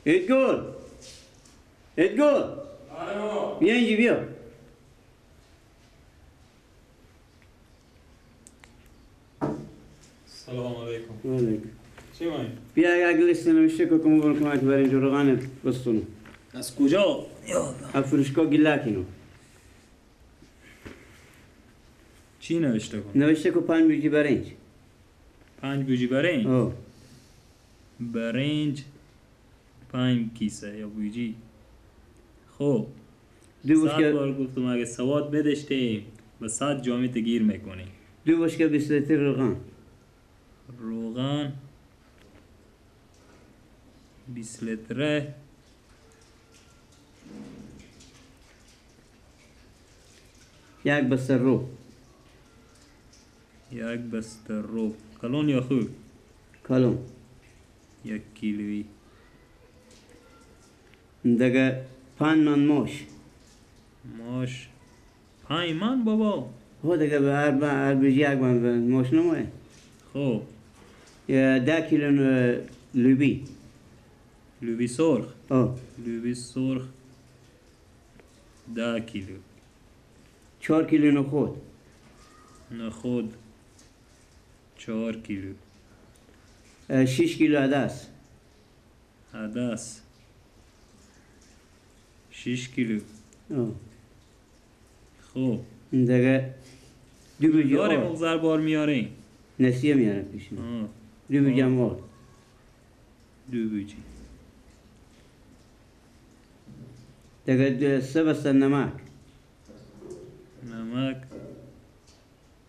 ادگل ادگل بیا اینجا بیا. سلام علیکم. علیکم. چی مایی؟ بیا اگه لیست نوشته که کمو برو کمک برای اینجا روغن بستونو. از کجا؟ فروشگاه گلاکینو. چی نوشته کن؟ نوشته که 5 بیجی برنج. 5 بوجی برنج؟ آه. برنج 5 کیسه یا بوجی. خب دو 100 بشکه بار گفتم اگه سواد بدشتیم به 100 جامعه تگیر میکنیم. 2 بشکه 20 لیتر روغن. روغن 20 لیتره. یک بسته رو. یک بسته رو کلون یا خوب؟ کلون. 1 کیلویی. دیگه 5 من ماش. ماش 5 من بابا. هو دیگه به هر بیجی یک من ماش نمایه. خب 10 کیلو لوبی. لوبی سرخ. آه. لوبی سرخ 10 کیلو. 4 کیلو نخود. نخود 4 کیلو. 6 کیلو عدس. عدس 6 کیلو. آه. خب دیگه 2 بیجی داره آرد. مغزر بار میارین؟ نسیه میاره پیشون. آه. 2 بیجی هم آرد. 2 بوجی. دیگه 3 بسته نمک. نمک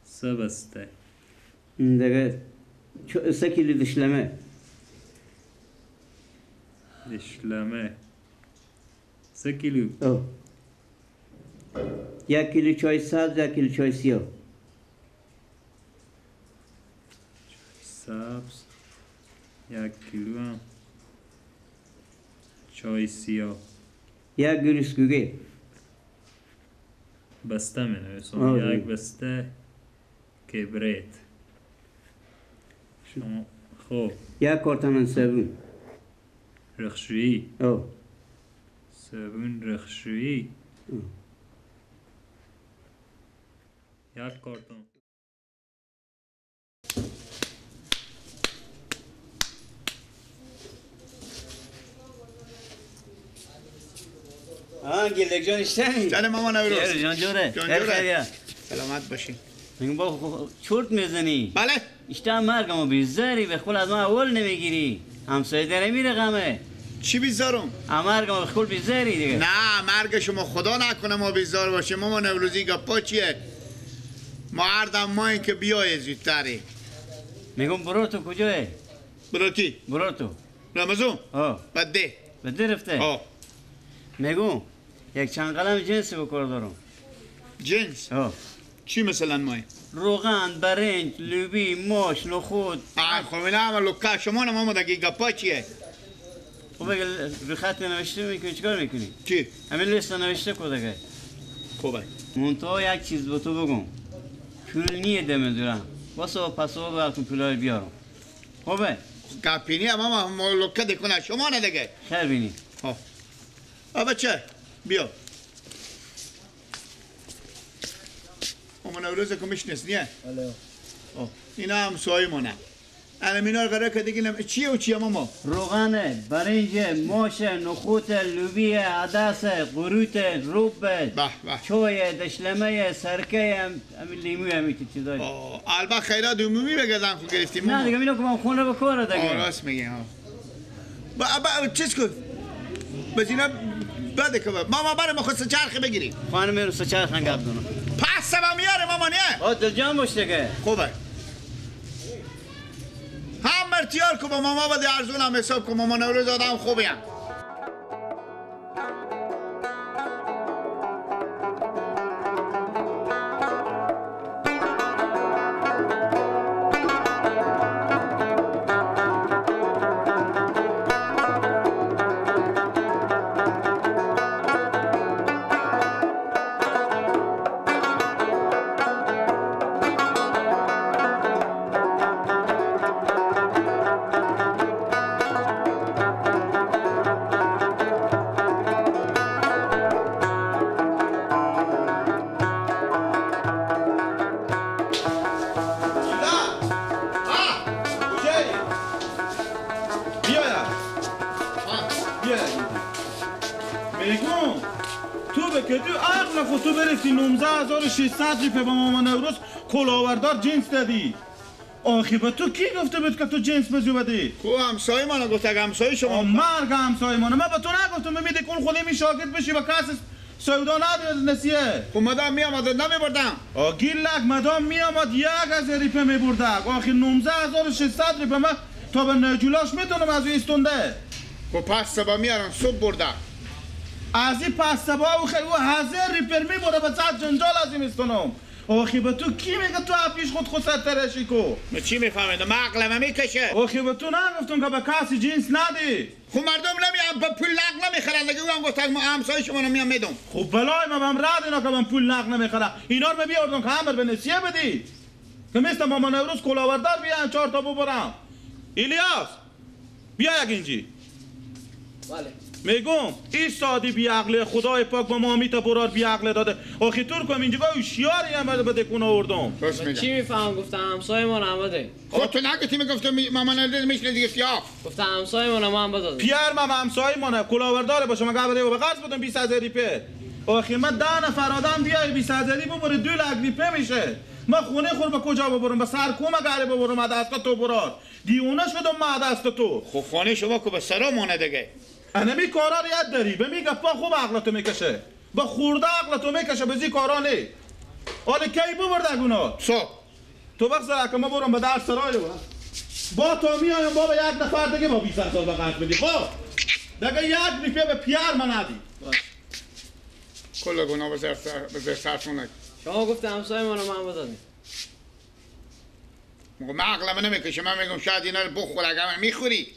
3 بسته. دیگه 3 کیلو دشلمه. دشلمه 3 کیلو. آه. 1 کیلو چای سبز. 1 کیلو چای سیاه. سبز 1 کیلو هم. چای سیاه 1 گریس گوگه. بسته می نویسم. آره. 1 بسته کبریت. شما خب 1 کارتن صابون. رخشویی. آه. صابون رخشویی آه. 1 کارتون. گلک جان اشتمی؟ جان مامان نوروز. جان جوره. جان خیر جوره. خیریه. سلامت باشین. میگم با چرت میزنی. بله. اشتم مرگمو بیزاری به خول از من اول نمیگیری. همسایه داره میره غمه. چی بیزارم؟ مرگمو به خول بیزاری دیگه. نه مرگ شما خدا نکنه ما بیزار باشیم. مامان نوروزی گپا چیه؟ ما هردم ما این که بیای زودتری. میگم برو تو کجاه؟ برو کی؟ برو تو. رمزون؟ آه. بده. بده رفته. آه. میگم یک چند قلم جنسی بکار دارم. جنس؟ آه. چی مثلا مای؟ روغن، برنج، لوبی، ماش، نخود. خب اینا همه لکه شما نه ماما دگی گپا چیه؟ خب بگه روی خط نوشته میکنی چیکار میکنی؟ چی؟ همین لیست نوشته کده که خوبه. منطقه یک چیز به تو بگم پول نیه دمه دورم واسه پسوا براتون پولای بیارم خوبه؟ گپینی هم ما لکه دکنه شما نه دگه. خیر بینی بچه بیا. مامان نوروز کمیشنس نیه؟ بله اینا هم سوای مونه. الان اینا رو قرار کردی که چیه و چیه ماما؟ روغنه، برنج، ماش، نخوت، لوبی، عدس، قروت، روب، به به. چای، دشلمه، سرکه، همین لیموی همین چیزایی. البته خیرات عمومی بگردن خود گرفتیم ماما. نه دیگه اینو که من خونه بکاره دیگه. راست میگی ها. چیز کن؟ بس اینا بده که ماما برای ما خود چرخی بگیریم. خانم رو سچرخ گپ دونم. پس سبا میاره ماما نه؟ دل جان باش دیگه. خوبه. هم مرتیار که با ماما بده ارزون هم حساب که ماما نوروز آدم خوبی هم. که تو عقل خود تو برسی 19600 روپیه به مامان نوروز کلاوردار جنس دادی. آخی به تو کی گفته بود که تو جنس بزو بدی؟ کو همسایه منو گفت اگه همسایه شما مرگ همسایه منو. من به تو نگفتم بمیدی کن خودی می شاگرد بشی و کس سودا نداری نسیه. خب مدام می آمد نمیبردم. گیلک مدام می آمد 1000 روپیه می بردک. آخی 19600 روپیه من تا به نجولاش میتونم از ایستونده. خب پس سبا میارم صبح بردم. از این پس سبا او خیلی 1000 روپیه می بره به صد جنجال از این ایستونم. آخی به تو کی میگه تو پیش خود سترشی کو؟ من چی میفهمید؟ من عقلم میکشه. آخی به تو نگفتم که به کسی جنس ندی. خب مردم نمیام به پول نقل نمیخرن دیگه اون گفتن ما همسایه شما رو میام میدم. خب بلای من رد اینا که من پول نقل نمیخرم. اینا رو بیاردم که همبر به نسیه بدی. که مثل مامان نوروز کلاوردار بیان 4 تا ببرم. الیاس بیا یک اینجی. بله. میگم این سادی بی عقل خدای پاک با مامی تا برار بی عقل داده. آخی تور کم اینجا هوشیاری هم بده کنه آوردم. راست میگم. چی میفهم گفتم همسایه ما آمده. خود تو نگفتی میگفتم مامان نوروز میشنه دیگه سیاه. گفتم همسایه ما هم بده. پیر ما همسایه مونه کلاوردار باشه مگه بده به قرض بدم 20000 روپیه. آخی من 10 نفر آدم بیای 20000 ببره 2 لک روپیه میشه. من خونه خور به کجا ببرم؟ به سر کوم گره ببرم از دست تو برار. دیونه شدم من دست تو. خب خانه شما که به سرا مونه دیگه. انمی کارا رو یاد داری به میگه پا خوب عقلتو میکشه با خورده عقلتو میکشه به زی کارا نی حالا کی ببرده گونا صبح تو بخزر که ما برم به در سرای با تو میایم با یک نفر دیگه با 20000 به قرض بدی با دیگه یک روپیه به پیر من ندی کل گناه به سرسونه. شما گفتم همسایه ما هم بده. من عقلم نمیکشه. من میگم شاید اینا رو بخور اگه میخوری.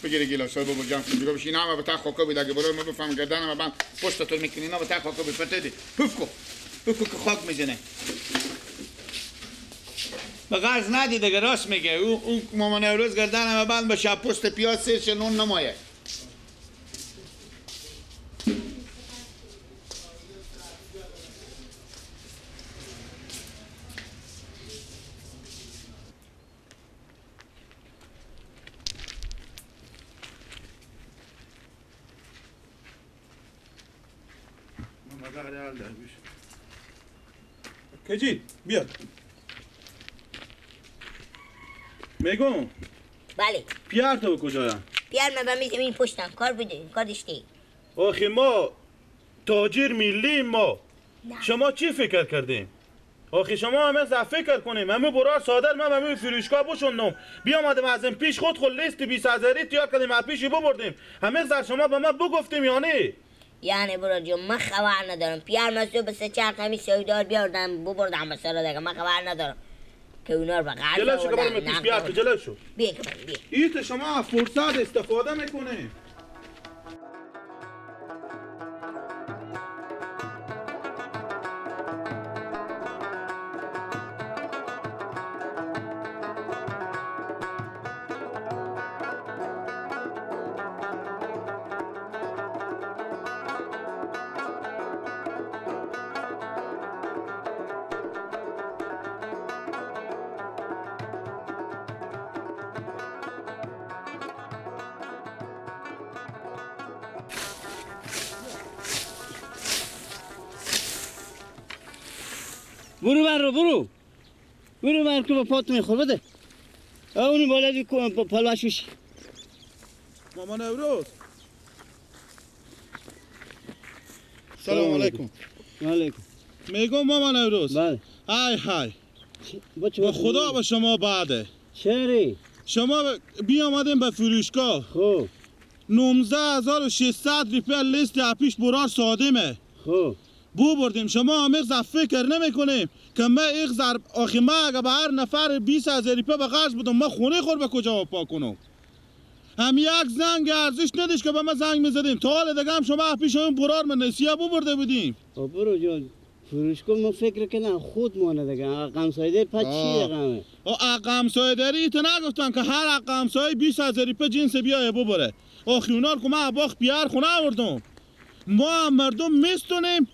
بگیری گیلاس ها ببر جمع کن دیگه بشین همه به تا خوکا بید اگه برای ما بفهم گردن و من پشتتون میکنی اینا به تا خوکا بید پته دی پف کو که خاک میزنه به غرض ندی دیگه راست میگه اون مامان نوروز گردن همه بند بشه پشت پیاز سرش نون نمایه کجی بیا میگم بله پیر تو کجایم پیر من به زمین پشتم کار بوده کار داشتی آخی ما تاجر میلیم ما نه. شما چی فکر کردیم آخی شما همه زن فکر کنیم همه برار صادر من همه فروشگاه بشوندم بیامدم از این پیش خود لیست 20000 تیار کردیم از پیشی ببردیم همه زر شما به من بگفتیم یا نه یعنی برو جو من خبر ندارم پیر مسئول به 3-4 تامی سویدار بیاردم ببردم به سر دیگه من خبر ندارم که اونا رو به قرض جلوشو که برم پیش بیار تو جلوشو بیا که برم بیا ایت شما فرصت استفاده میکنه برو بر رو برو بر که با پات میخور بده اونی بالا دی پلوش بشی مامان نوروز سلام علیکم علیکم میگم مامان نوروز بله های با خدا به شما بعده چری شما بیامدیم به فروشگاه خب 19600 روپیه لیست اپیش برار سادمه خب بو بردیم شما هم اقزر فکر نمی کنیم که من اقزر آخی من اگه به هر نفر 20000 روپیه به قرض بدم من خونه خور به کجا پا کنم هم یک زنگ ارزش ندیش که به من زنگ میزدیم تا حال دیگه هم شما پیش اون برار من نسیه بو برده بودیم برو جان فروشگاه ما فکر کنم خود مانه دیگه اقام سایده پس چی رقمه اقام سایداری تو نگفتن که هر اقام سایه 20000 روپیه جنس بیایه ببره آخی اونا رو من باخ بیار خونه آوردم ما مردم میستونیم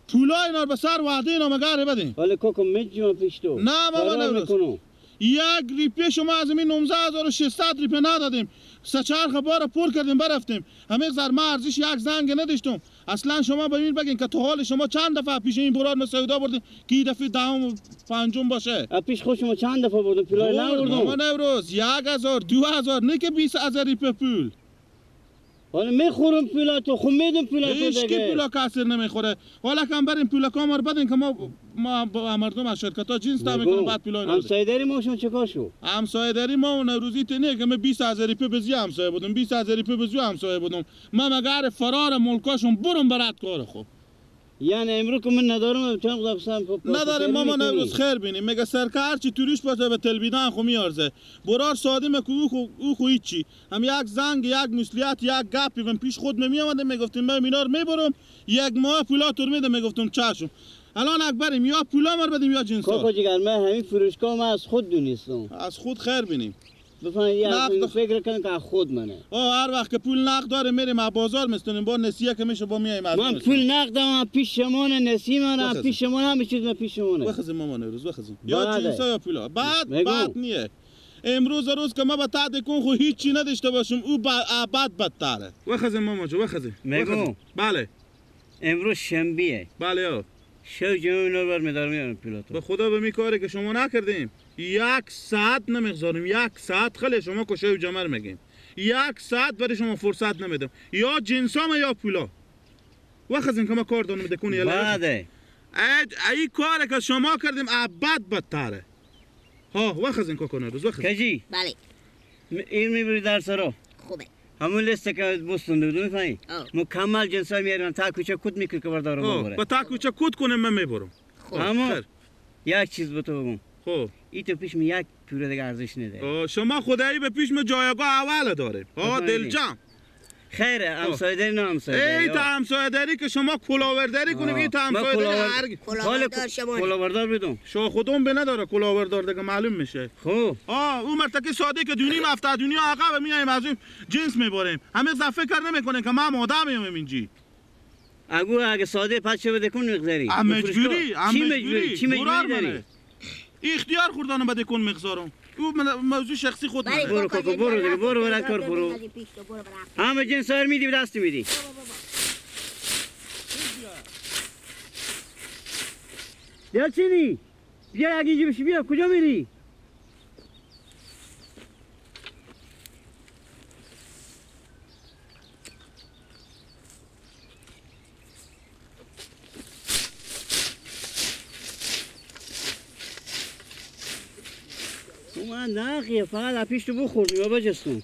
پولای اینا به سر وعده اینا مگره بدیم حالا کوکو میجون پیش تو نه بابا نوروز یک ریپه شما از این 19600 ریپه ندادیم. سه چرخ بار پر کردیم برفتیم. همه زر ما ارزش یک زنگ نداشتم. اصلا شما به این بگین که تو حال شما چند دفعه پیش این براد سودا بردین که این دفعه دهم و پنجم باشه. پیش خود شما چند دفعه بردم پولای نبردم. ماما نوروز 1000 2000 نه که 20000 ریپه پول. حالا میخورم پولا تو، خب میدم پولا تو هیچ کی دیگه. پولا کسر نمیخوره. حالا کم بریم پولا کامر بدین که ما با مردم از شرکت ها جنس تا میکنم بعد پولا نمیدیم. همسایه داری ما شما چکار شو؟ همسایه داری ما و نوروزی تنه که من 20000 ریپه بزی همسایه بودم 20000 ریپه بزی همسایه بودم. ما مگر فرار ملکاشون برم برات کار خوب. یعنی امروز که من ندارم چند خدا بسام نداره ماما نوروز خیر بینیم. میگه سرکار چی توریش باشه به تلویزیون خو میارزه. برار ساده مکو او خو هیچی. هم یک زنگ یک مسئولیت یک گپی من پیش خود نمیامده میگفتم من مینار میبرم یک ماه پولا تور میده میگفتم چشم. الان اکبریم یا پولا مر بدیم یا جنسا. کاکا جگر من همین فروشگاه ما از خود دونستم. از خود خیر بینیم. بفهمید یا فکر کنم که از خود منه. هر وقت که پول نقد داره میریم از بازار میستونیم با نسیه که میشه با میایم از من پول نقدم پیش شما نه نسیم پیش شما همه چیز من پیش شما نه. بخزیم ماما نوروز بخزیم. یا جنسا یا پولا. بعد نیه. امروز روز که ما با تعد کن خو هیچی نداشته باشم او بعد بدتره. بخزیم ماما جو بخزیم. میگم. بله. امروز شنبهه. بله یا. شو جمعه نور میدارم پیلاتو. به خدا به می کاری که شما نکردیم. 1 ساعت نمیگذاریم 1 ساعت خیلی شما کشه جمر میگیم 1 ساعت برای شما فرصت نمیدم یا جنسام یا پولا وقت از این که ما کار دارم دکونی بعده ای کاری که شما کردیم ابد بدتره ها وقت از این که کنه روز وقت کجی بله این میبری در سرا خوبه همون لیسته که بستونده بدون میفهمی مکمل جنسا میاریم تا کوچه کود میکر که بردارم ببره با تا کوچه کود کنیم من میبرم همون یک چیز به تو بگم خب ای تو پیش می یک پوله دیگه ارزش نده شما خدایی به پیش می جایگاه اول داره دلجم خیره همسایه داری نه همسایه داری ای تا همسایه داری که شما کلاورداری کنیم ای تا همسایه داری کلاوردار شما کلاوردار بدون شو خودم به نداره کلاوردار دیگه معلوم میشه خب اون مرتکه ساده که دونیم هفته دنیا عقب میایم از این جنس میبریم همه زفه کار نمیکنه که ما مادام میام اینجی اگه ساده پس چه بده کن نگذاری مجبوری چی مجبوری داری اختیار خوردانم بده کن مقدارم او موضوع شخصی خود من برو کاکا برو دیگه برو برای کار برو همه جنس ها میدی به دست میدی دلچینی بیا اگه اینجا بشی بیا کجا میری من نه خیلی فقط پیش تو بخوردیم یا بجستون